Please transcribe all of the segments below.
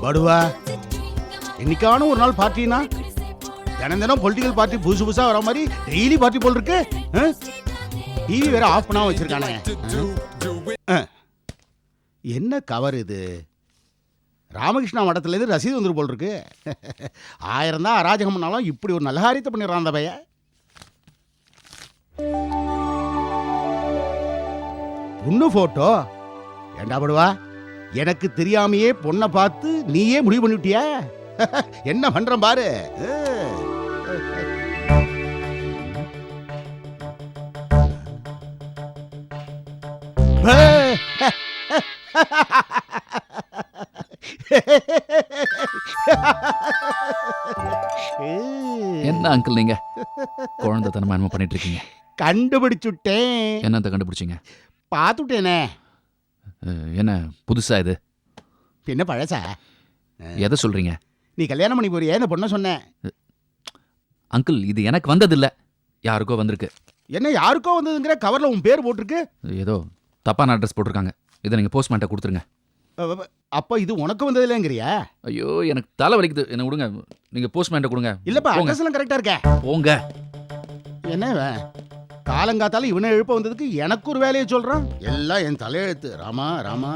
படுவா, என்னைக்கான ஒரு நாள் பார்ட்டினா தினம் தினம் பொலிட்டிக்கல் பார்ட்டி புதுசு புதுசா வர மாதிரி டெய்லி பார்ட்டி போல் இருக்கு. டிவி வேற ஆஃப் பண்ணாம வச்சிருக்கானே. என்ன கவர் இது? ராமகிருஷ்ணா மடத்துல இருந்து ரசீது வந்துரு போல் இருக்கு. 1000 தான் அராஜகம் பண்ணாலும் இப்படி ஒரு நல்ல காரியத்தை பண்ணிடுறான் அந்த பையன். பொண்ணு போட்டோ ஏண்டா படுவா, எனக்கு தெரியாமையே பொண்ணை பார்த்து நீயே முடிவு பண்ணிட்டியா? என்ன பண்றேன் பாரு. என்ன அங்கிள் நீங்க குழந்தைத்தனமா என்ன பண்ணிட்டு இருக்கீங்க? கண்டுபிடிச்சுட்டேன். என்னத்த கண்டுபிடிச்சீங்க? பார்த்துட்டேனே. என்ன புதுசா இது? என்ன பழசா? எதை சொல்றீங்க? நீ கல்யாணம் பண்ணி போறியே இந்த பொண்ணை சொன்னேன். அங்கிள் இது எனக்கு வந்ததில்ல, யாருக்கோ வந்திருக்கு. என்ன யாருக்கோ வந்ததுங்கிற? கவர்ல உன் பேர் போட்டிருக்கு. ஏதோ தப்பான அட்ரஸ் போட்டிருக்காங்க. இதை நீங்க போஸ்ட்மேன்ட்ட கொடுத்துருங்க. அப்ப இது உனக்கு வந்ததில்லைங்கிறியா? ஐயோ எனக்கு தலை வலிக்குது, என்ன விடுங்க. நீங்க போஸ்ட்மேன்ட்ட கொடுங்க. இல்லப்பா, அட்ரஸ் எல்லாம் கரெக்டா இருக்க. போங்க. என்ன காலங்காத்தால இவனை எழுப்ப வந்ததுக்கு எனக்கு ஒரு வேலையை சொல்றான். எல்லாம் என் தலையெழுத்து. ராமா ராமா.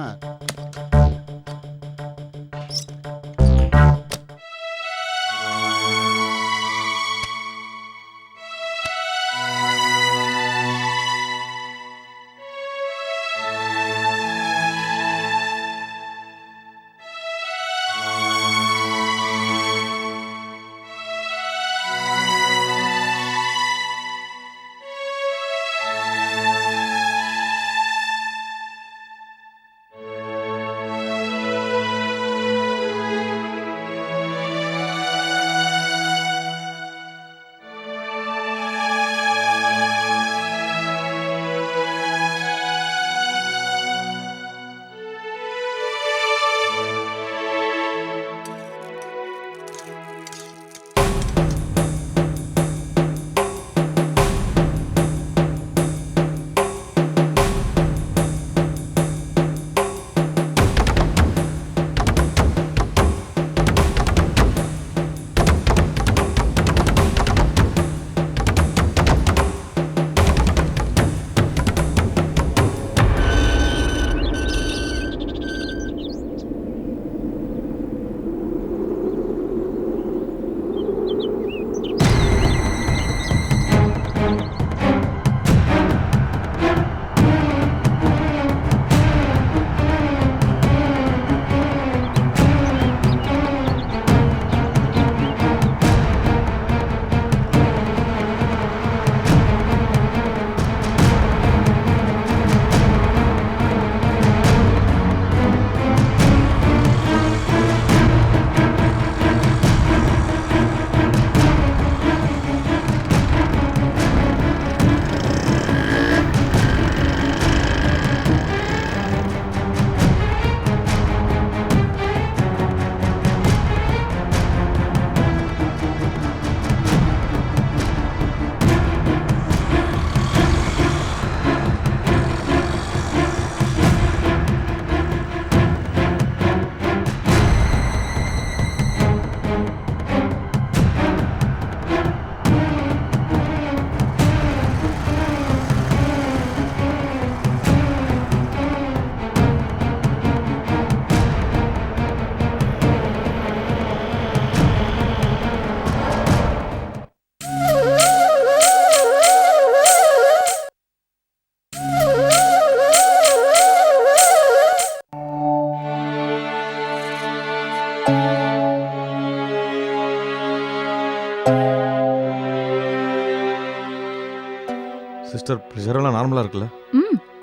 சிஸ்டர் பிரஷர் எல்லாம் நார்மலா இருக்குல்ல?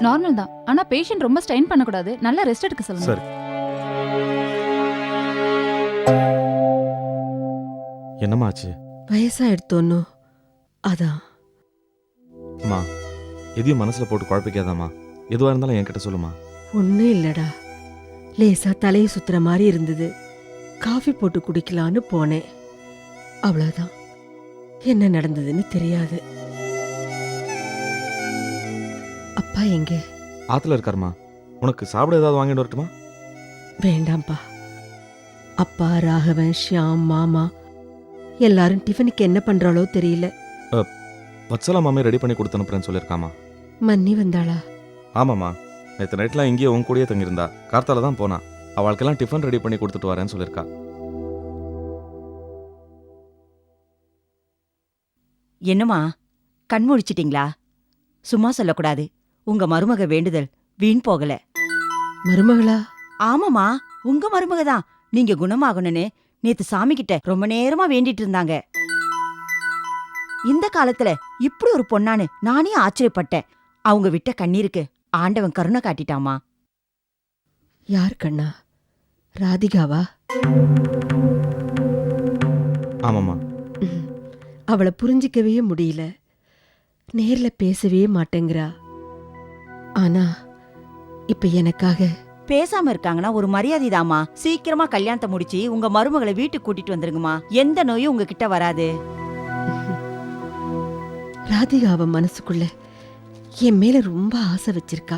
நார்மல் தான். ஆனா பேஷண்ட் ரொம்ப ஸ்ட்ரெயின் பண்ண கூடாது. நல்லா ரெஸ்ட் எடுக்க சொல்லுங்க. சரி. என்னம்மா ஆச்சு? வயசாயிடுத்தோன்னு அதான். அம்மா எதையும் மனசுல போட்டு குழப்பிக்காதாம்மா. எதுவாக இருந்தாலும் என்கிட்ட சொல்லுமா. ஒன்றும் இல்லடா, லேசா தலையை சுத்துற மாதிரி இருந்தது. காஃபி போட்டு குடிக்கலான்னு போனேன், அவ்வளவுதான். என்ன நடந்ததுன்னு தெரியாது. அப்பா எங்க? ஆற்றுல இருக்காருமா. உனக்கு சாப்பிட ஏதாவது வாங்கிட்டு வரட்டுமா? வேண்டாம்ப்பா. அப்பா, ராகவன், ஷியாம், மாமா எல்லாரும் டிஃபனுக்கு என்ன பண்றாளோ தெரியல. வத்சலா மாமே ரெடி பண்ணி கொடுத்து அனுப்புறேன்னு சொல்லியிருக்காமா. மன்னி வந்தாளா? ஆமாம்மா, நேற்று நைட்லாம் இங்கேயே உன் கூடயே தங்கியிருந்தா. கார்த்தால தான் போனா. அவளுக்கெல்லாம் டிஃபன் ரெடி பண்ணி கொடுத்துட்டு வரேன்னு சொல்லியிருக்கா. என்னம்மா, கண் முழிச்சிட்டீங்களா? சும்மா சொல்லக்கூடாது. உங்க மருமக வேண்டுதல் வீண் போகல. மருமகளா? ஆமாமா, உங்க மருமக தான். நீங்க குணமாகணும்னு நேத்து சாமி கிட்ட ரொம்ப நேரமா வேண்டிட்டு இருந்தாங்க. இந்த காலத்துல இப்படி ஒரு பொண்ணான்னு நானே ஆச்சரியப்பட்டேன். அவங்க விட்ட கண்ணீருக்கு ஆண்டவன் கருணை காட்டிட்டாமா. யார் கண்ணா? ராதிகாவா? ஆமாம்மா. அவளை புரிஞ்சிக்கவே முடியல. நேர்ல பேசவே மாட்டேங்கிறா. ஆனா இப்ப எனக்காக பேசாம இருக்காங்கன்னா ஒரு மரியாதைதாம்மா. சீக்கிரமா கல்யாணத்தை முடிச்சு உங்க மருமகளை வீட்டுக்கு கூட்டிட்டு வந்துருங்கம்மா. எந்த நோயும் உங்ககிட்ட வராது. ராதிகாவ மனசுக்குள்ள என் மேல ரொம்ப ஆசை வச்சிருக்கா.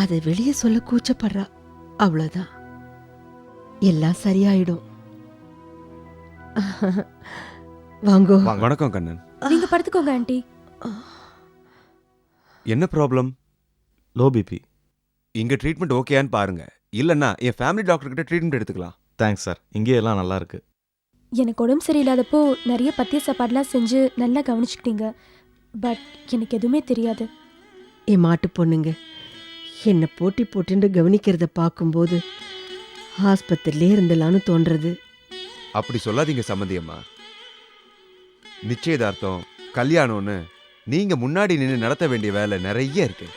அதை வெளியே சொல்ல கூச்சப்படுறா, அவ்வளவுதான். எல்லாம் சரியாயிடும். வாங்கோ. வணக்கம் கண்ணன். நீங்க படுத்துக்கோங்க ஆண்டி. என்ன ப்ராப்ளம்? Low BP. இங்க ட்ரீட்மெண்ட் ஓகேயான்னு பாருங்க. இல்லன்னா என் ஃபேமிலி டாக்டர் கிட்ட ட்ரீட்மெண்ட் எடுத்துக்கலாம். தேங்க்ஸ் சார், இங்கே எல்லாம் நல்லா இருக்கு. எனக்கு உடம்பு சரியில்லாதப்போ நிறைய பத்திய சாப்பாடுலாம் செஞ்சு நல்லா கவனிச்சுக்கிட்டீங்க. பட் எனக்கு எதுவுமே தெரியாது. என் மாட்டு பொண்ணுங்க என்னை போட்டி போட்டுன்னு கவனிக்கிறத பார்க்கும்போது ஆஸ்பத்திரிலே இருந்தலான்னு தோன்றது. அப்படி சொல்லாதீங்க சம்மந்தியம்மா. நிச்சயதார்த்தம், கல்யாணம்னு நீங்க முன்னாடி நின்று நடத்த வேண்டிய வேலை நிறைய இருக்கு.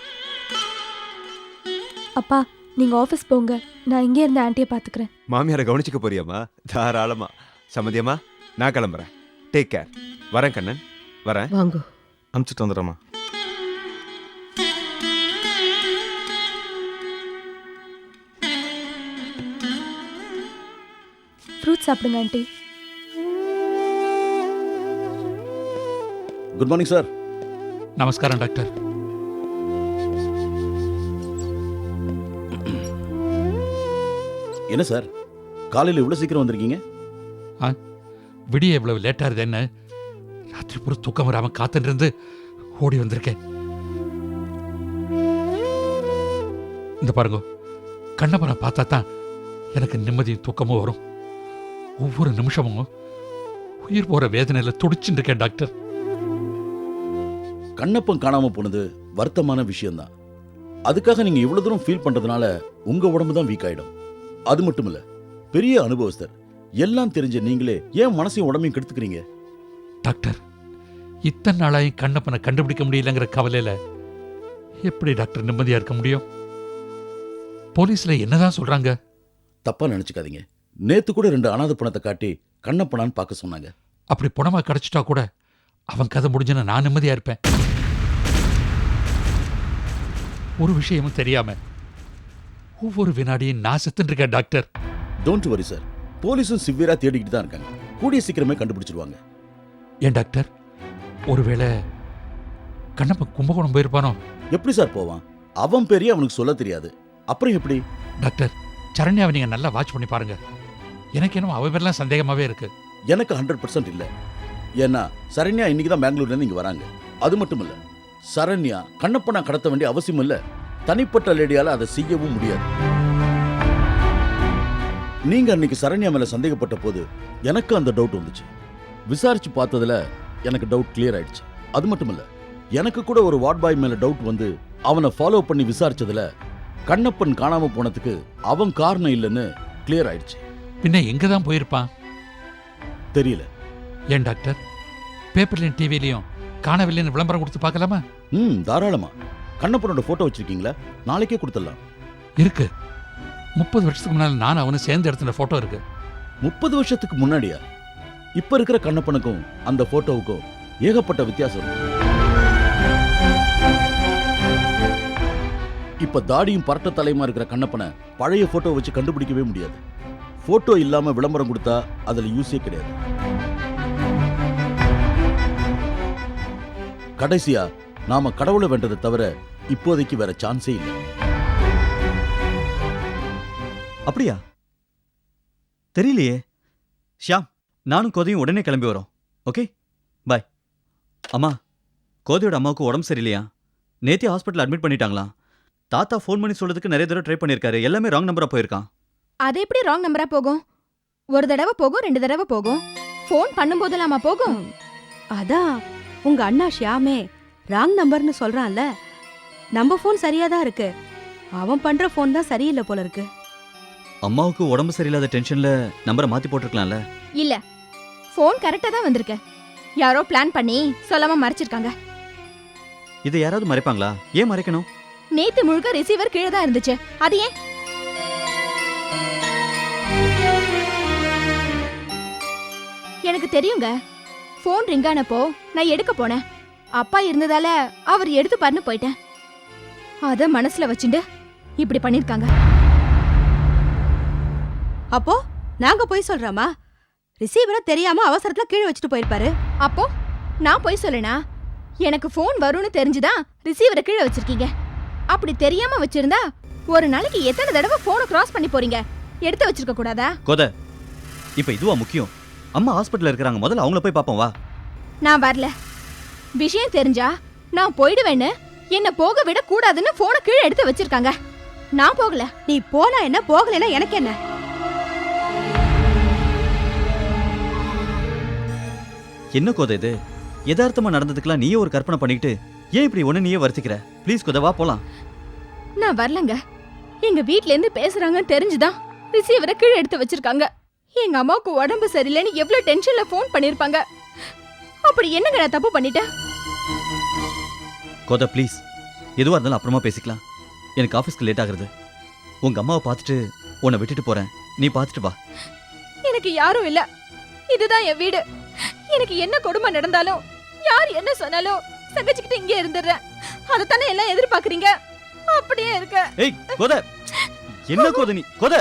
அப்பா, நீங்க ஆஃபீஸ் போங்க. நான் இங்கே இருந்த ஆண்டியை பார்த்துக்கிறேன். மாமியாரை கவனிச்சுக்க போறியாம்மா? தாராளமா. சம்மந்தியம்மா, நான் கிளம்புறேன். Take care. வரேன் கண்ணன், வரேன். வாங்கோ. அனுப்பிச்சிட்டு வந்துடுறேம்மா. ஃப்ரூட் சாப்பிடுங்க ஆண்டி. Good morning sir. நமஸ்காரம் டாக்டர். என்ன சார், காலையில் இவ்வளோ சீக்கிரம் வந்திருக்கீங்க? விடிய இவ்வளவு லேட்டா இருது என்ன? ராத்திரி பூரா தூக்கம் வராம காத்துட்டு இருந்து ஓடி வந்திருக்கேன். இந்த பாருங்க, கண்ணப்பனை பார்த்தா தான் எனக்கு நிம்மதியும் தூக்கமும் வரும். ஒவ்வொரு நிமிஷமும் உயிர் போற வேதனையில துடிச்சுட்டு இருக்கேன் டாக்டர். கண்ணப்பன் காணாம போனது வருத்தமான விஷயம்தான். அதுக்காக நீங்க இவ்வளவு தூரம் ஃபீல் பண்றதுனால உங்க உடம்பு தான் வீக் ஆயிடும். அது மட்டும் இல்ல, பெரிய அனுபவஸ்தர். எல்லாம் தெரிஞ்ச நீங்களே ஏன் மனசையும் உடம்பையும் கெடுத்துக்கிறீங்க? டாக்டர், இத்தனை நாளாயும் கண்ணப்பனை கண்டுபிடிக்க முடியலங்கிற கவலையில எப்படி டாக்டர் நிம்மதியா இருக்க முடியும்? போலீஸ்ல என்னதான் சொல்றாங்க? தப்பா நினைச்சுக்காதீங்க. நேத்து கூட 2 அனாதை பணத்தை காட்டி கண்ணப்பனான்னு பார்க்க சொன்னாங்க. அப்படி பணமா கிடைச்சிட்டா கூட அவன் கதை முடிஞ்சுன்னு நான் நிம்மதியா இருப்பேன். ஒரு விஷயமும் தெரியாம ஒவ்வொரு வினாடியும் நான் செத்துட்டு இருக்கேன் டாக்டர். டோன்ட் வரி சார், போலீஸும் சிவியரா தேடிக்கிட்டு தான் இருக்காங்க. கூடிய சீக்கிரமே கண்டுபிடிச்சிருவாங்க. ஏன் டாக்டர், ஒருவேளை கண்ணப்பன் கும்பகோணம் போயிருப்பானோ? எப்படி சார் போவான்? அவன் பெரிய அவனுக்கு சொல்ல தெரியாது. அப்புறம் எப்படி? டாக்டர், சரண்யாவை நீங்க நல்லா வாட்ச் பண்ணி பாருங்க. எனக்கு என்னமோ அவ பேர்லாம் சந்தேகமாவே இருக்கு. எனக்கு 100% இல்ல. ஏன்னா சரண்யா இன்னைக்கு தான் பெங்களூர்ல இருந்து இங்க வராங்க. அது மட்டும் இல்ல, சரண்யா கண்ணப்பனா கடத்த வேண்டிய அவசியம் இல்ல. தனிப்பட்ட லேடியால அதை செய்யவும் முடியாது. நீங்க அன்னைக்கு சரண்யா மேல சந்தேகப்பட்ட போது எனக்கு அந்த டவுட் வந்துச்சு. விசாரிச்சு பார்த்ததுல எனக்கு டவுட் கிளியர் ஆயிடுச்சு. அது மட்டும் இல்ல, எனக்கு கூட ஒரு வார்ட் பாய் மேல டவுட் வந்து அவனை ஃபாலோ பண்ணி விசாரிச்சதுல கண்ணப்பன் காணாம போனதுக்கு அவன் காரணம் இல்லைன்னு கிளியர் ஆயிடுச்சு. பின்ன எங்க தான் போயிருப்பான் தெரியல. ஏன் டாக்டர், பேப்பர்லயும் டிவிலையும் காணவில்லைன்னு விளம்பரம் கொடுத்து பார்க்கலாமா? தாராளமா. கண்ணப்பனோட போட்டோ வச்சிருக்கீங்களா? நாளைக்கே கொடுத்துடலாம். இருக்கு. 30 வருஷத்துக்கு முன்னால நான் அவனு சேர்ந்து எடுத்துன போட்டோ இருக்கு. 30 வருஷத்துக்கு முன்னாடியா? இப்ப இருக்கிற கண்ணப்பனுக்கும் அந்த போட்டோவுக்கும் ஏகப்பட்ட வித்தியாசம் இருக்கு. இப்ப தாடியும் பரட்ட தலையுமா இருக்கிற கண்ணப்பனை பழைய போட்டோ வச்சு கண்டுபிடிக்கவே முடியாது. போட்டோ இல்லாம விளம்பரம் கொடுத்தா அதுல யூஸே கிடையாது. கடைசியா நாம கடவுளை வேண்டதை தவிர இப்போதைக்கு வேற சான்ஸே இல்லை. அப்படியா? தெரியலையே. ஷியாம், நானும் கோதையும் உடனே கிளம்பி வரோம். ஓகே, பாய். அம்மா, கோதையோட அம்மாவுக்கு உடம்பு சரியில்லையா? நேத்தி ஹாஸ்பிட்டல் அட்மிட் பண்ணிட்டாங்களாம். தாத்தா ஃபோன் பண்ணி சொல்றதுக்கு நிறைய தடவை ட்ரை பண்ணியிருக்காரு. எல்லாமே ராங் நம்பரா போயிருக்கான். அது எப்படி ராங் நம்பரா போகும்? ஒரு தடவை போகும், 2 தடவை போகும். ஃபோன் பண்ணும்போதெல்லாமா போகும்? அதான் உங்க அண்ணா ஷியாமே ராங் நம்பர்னு சொல்றான்ல. நம்ம ஃபோன் சரியா தான் இருக்கு, அவன் பண்ற ஃபோன் தான் சரியில்லை போல இருக்கு. அம்மாவுக்கு உடம்பு சரியில்லாத டென்ஷன்ல நம்பரை மாத்தி போட்டிருக்கலாம்ல. இல்ல, ஃபோன் கரெக்டா தான் வந்திருக்கு. யாரோ பிளான் பண்ணி சொல்லாம மறைச்சிருக்காங்க. இதை யாராவது மறைப்பாங்களா? ஏன் மறைக்கணும்? நேத்து முழுக்க ரிசீவர் கீழே தான் இருந்துச்சு. அது ஏன்? எனக்கு தெரியுங்க. ஃபோன் ரிங் ஆனப்போ நான் எடுக்க போனேன். அப்பா இருந்ததால அவர் எடுத்து பாருன்னு போயிட்டேன். அத மனசுல வச்சுட்டு இப்படி பண்ணிருக்காங்க. அப்போ நாங்க போய் சொல்றோமா? ரிசீவரை தெரியாம அவசரத்துல கீழே வச்சுட்டு போயிருப்பாரு. அப்போ நான் போய் சொல்லனா? எனக்கு ஃபோன் வரும்னு தெரிஞ்சுதான் ரிசீவரை கீழே வச்சிருக்கீங்க. அப்படி தெரியாம வச்சிருந்தா ஒரு நாளைக்கு எத்தனை தடவை போனை கிராஸ் பண்ணி போறீங்க? எடுத்து வச்சிருக்க கூடாதா? கோதை, இப்ப இதுவா முக்கியம்? அம்மா ஹாஸ்பிட்டல்ல இருக்காங்க, முதல்ல அவங்கள போய் பாப்போம் வா. நான் வரல. விஷயம் தெரிஞ்சா நான் போயிடுவேன்னு, என்ன போக விட கூடாதுன்னு போனை கீழே எடுத்து வச்சிருக்காங்க. நான் போகல. நீ போனா என்ன, போகலன்னா எனக்கு என்ன? என்ன கோதை இது? யதார்த்தமா நடந்ததுக்கெல்லாம் நீயே ஒரு கற்பனை பண்ணிக்கிட்டு ஏன் இப்படி ஒண்ணு நீயே வருத்திக்கிற? ப்ளீஸ் கோதை, வா போலாம். நான் வரலங்க. எங்க வீட்ல இருந்து பேசுறாங்கன்னு தெரிஞ்சுதான் ரிசீவரை கீழே எடுத்து வச்சிருக்காங்க. எங்க அம்மாவுக்கு உடம்பு சரியில்லைன்னு எவ்வளவு டென்ஷன்ல ஃபோன் பண்ணிருப்பாங்க. அப்படி என்னங்க நான் தப்பு பண்ணிட்டேன்? கோதை ப்ளீஸ், எதுவா இருந்தாலும் அப்புறமா பேசிக்கலாம். எனக்கு ஆஃபீஸ்க்கு லேட் ஆகுறது. உங்க அம்மாவை பார்த்துட்டு உன்னை விட்டுட்டு போறேன், நீ பார்த்துட்டு வா. எனக்கு யாரும் இல்ல. இதுதான் என் வீடு. எனக்கு என்ன கொடுமை நடந்தாலும், யார் என்ன சொன்னாலும் சகிச்சுக்கிட்டு இங்கே இருந்துடுறேன். அதைத்தானே எல்லாம் எதிர்பார்க்கறீங்க. அப்படியே இருக்க. ஏய் கோதை, என்ன கோதை நீ? கோதை,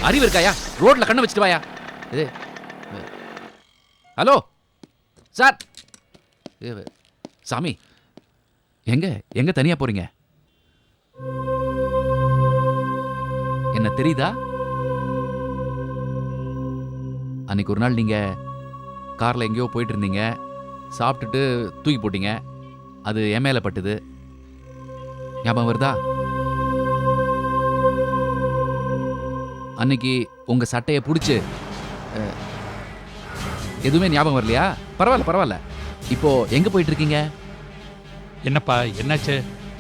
அறிவு இருக்காயா? ரோட்ல கண்ணை வச்சுட்டு வாயா. இது ஹலோ சார். சாமி, எங்க எங்க தனியா போறீங்க? என்ன தெரியுதா? அன்னைக்கு ஒரு நாள் நீங்க கார்ல எங்கேயோ போயிட்டு இருந்தீங்க, சாப்பிட்டுட்டு தூக்கி போட்டீங்க. அது என் மேல பட்டுது. ஞாபகம் வருதா? அன்னைக்கு உங்க சட்டையை பிடிச்சு எதுவுமே ஞாபகம் வரலையா? பரவாயில்ல பரவாயில்ல. இப்போ எங்க போயிட்டு இருக்கீங்க? என்னப்பா என்னாச்சு?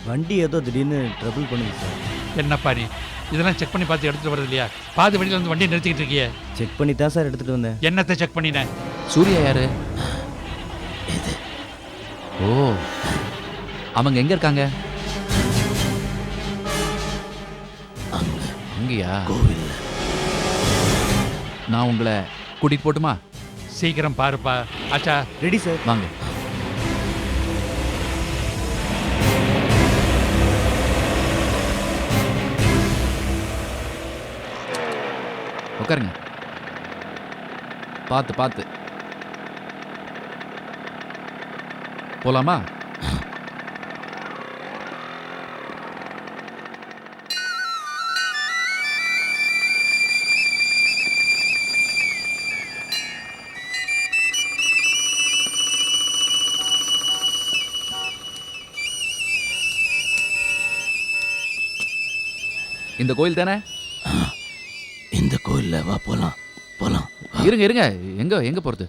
வண்டி ஏதோ திடீர்னு ட்ரபிள் பண்ணுது சார். என்னப்பா நீ இதெல்லாம் செக் பண்ணி பார்த்து எடுத்துட்டு வரது இல்லையா? பாதி வழியில வந்து வண்டியை நிறுத்திக்கிட்டு இருக்கியே. செக் பண்ணி தான் சார் எடுத்துட்டு வந்தேன். என்னத்தை செக் பண்ணினேன்? சூர்யா யாரு? ஓ, அவங்க எங்க இருக்காங்க? அங்கயா? நான் உங்களை கூட்டிட்டு போட்டுமா? சீக்கிரம் பாருப்பா. ஆச்சா ரெடி சார். வாங்க. உட்காருங்க. பார்த்து பார்த்து போலாமா? இந்த கோயில் தானே? இந்த கோயில்ல வா போலாம் போலாம். இருங்க இருங்க, எங்க எங்க போறது?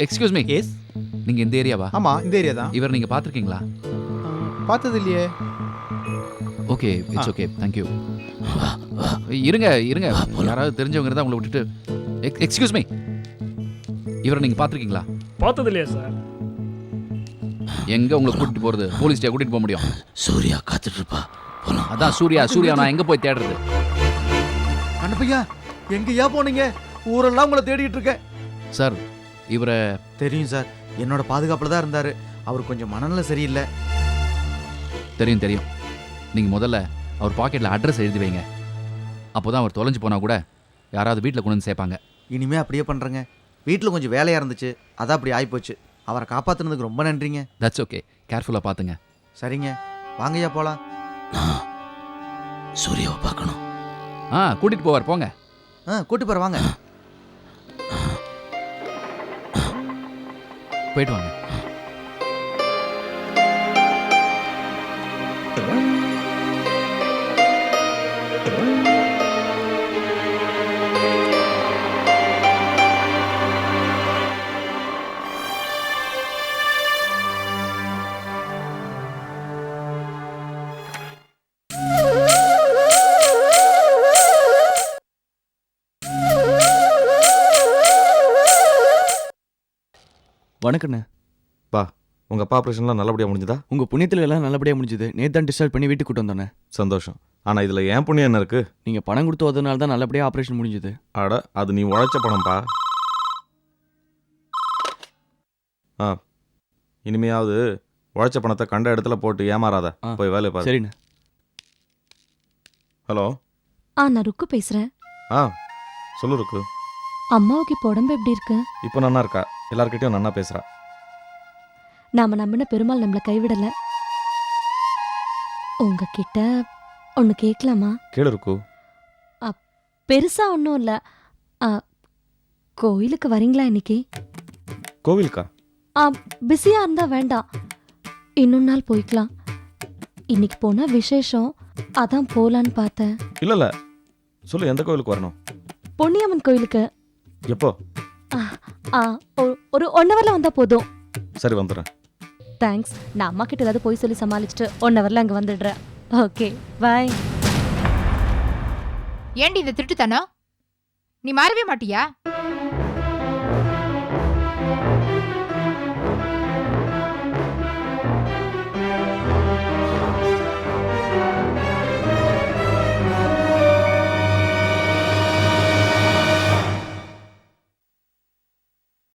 Excuse me, yes. நீங்க இந்த ஏரியாவா? ஆமா, இந்த ஏரியா தான். இவர் நீங்க பாத்திருக்கீங்களா? பார்த்தது இல்லையே. Okay, it's okay, thank you. இருங்க இருங்க, யாராவது தெரிஞ்சவங்க இருந்தா உங்களை விட்டுட்டு. எக்ஸ்கியூஸ் மீ, இவரை நீங்க பாத்திருக்கீங்களா? பார்த்தது இல்லையா சார்? எங்க உங்களை கூட்டிட்டு போறது? போலீஸ் ஸ்டேஷன் கூட்டிட்டு போக முடியும்? சூர்யா காத்துட்டு இருப்பா போலாம். அதான் சூர்யா சூர்யா, நான் எங்க போய் தேடுறது? கண்ணப்பையா எங்கயா போனீங்க? ஊரெல்லாம் உங்களை தேடிட்டு இருக்கேன். சார் இவரை தெரியும் சார், என்னோட பாதுகாப்புல தான் இருந்தாரு. அவர் கொஞ்சம் மனநிலை சரியில்லை. தெரியும் தெரியும். நீங்க முதல்ல அவர் பாக்கெட்ல அட்ரஸ் எழுதி வைங்க. அப்போதான் அவர் தொலைஞ்சு போனா கூட யாராவது வீட்டில் கொண்டு வந்து சேர்ப்பாங்க. இனிமே அப்படியே பண்றேங்க. வீட்டில் கொஞ்சம் வேலையா இருந்துச்சு, அதான் அப்படி ஆயிப்போச்சு. அவரை காப்பாத்துனதுக்கு ரொம்ப நன்றிங்க. தட்ஸ் ஓகே, கேர்ஃபுல்லாக பார்த்துங்க. சரிங்க, வாங்கய்யா போலாம். சூர்யாவை பார்க்கணும். கூட்டிட்டு போவார், போங்க. கூட்டி போற வாங்க. போயிட்டு வாங்க. வணக்கண்ணே. பா, உங்கள் அப்பா ஆப்ரேஷன்லாம் நல்லபடியாக முடிஞ்சுதா? உங்க புண்ணியத்துல எல்லாம் நல்லபடியா முடிஞ்சது. நேத்து தான் டிஸ்சார்ஜ் பண்ணி வீட்டுக்கு கூட்டு வந்தோன்னே. சந்தோஷம். ஆனால் இதில் ஏன் புண்ணியம் என்ன இருக்குது? நீங்க பணம் கொடுத்து வந்ததுனால தான் நல்லபடியா ஆபரேஷன் முடிஞ்சது. அட, அது நீ உழைச்ச பணம்ப்பா. இனிமையாவது உழைச்ச பணத்தை கண்ட இடத்துல போட்டு ஏமாறாத. போய் வேலையை பாரு. சரிண்ணே. ஹலோ. நான் ருக்கு பேசுறேன். சொல்லு இருக்கு. அம்மாவுக்கு இப்போ உடம்பு எப்படி இருக்கு? இப்போ நன்னா இருக்கா, எல்லார்கிட்டையும் நன்னா பேசுகிறா. நாம நம்பின பெருமாள் நம்மளை கைவிடல. உங்ககிட்ட ஒன்று கேட்கலாமா? கேளு இருக்கு. பெருசா ஒன்றும் இல்லை. கோயிலுக்கு வரீங்களா இன்னைக்கு? கோவிலுக்கா? பிஸியா இருந்தா வேண்டாம், இன்னொரு நாள் போய்க்கலாம். இன்னைக்கு போனா விசேஷம், அதான் போலான்னு பார்த்தேன். இல்லை சொல்லு, எந்த கோவிலுக்கு வரணும்? பொன்னியம்மன் கோயிலுக்கு. எப்போ? ஒரு 1 ஹவர்ல வந்தா போதும். சரி, வந்துடுறேன். தேங்க்ஸ். நான் அம்மா கிட்ட ஏதாவது போய் சொல்லி சமாளிச்சுட்டு 1 ஹவர்ல அங்க வந்துடுறேன். ஓகே, பாய். ஏண்டி இதை திருட்டுத்தானோ? நீ மாறவே மாட்டியா?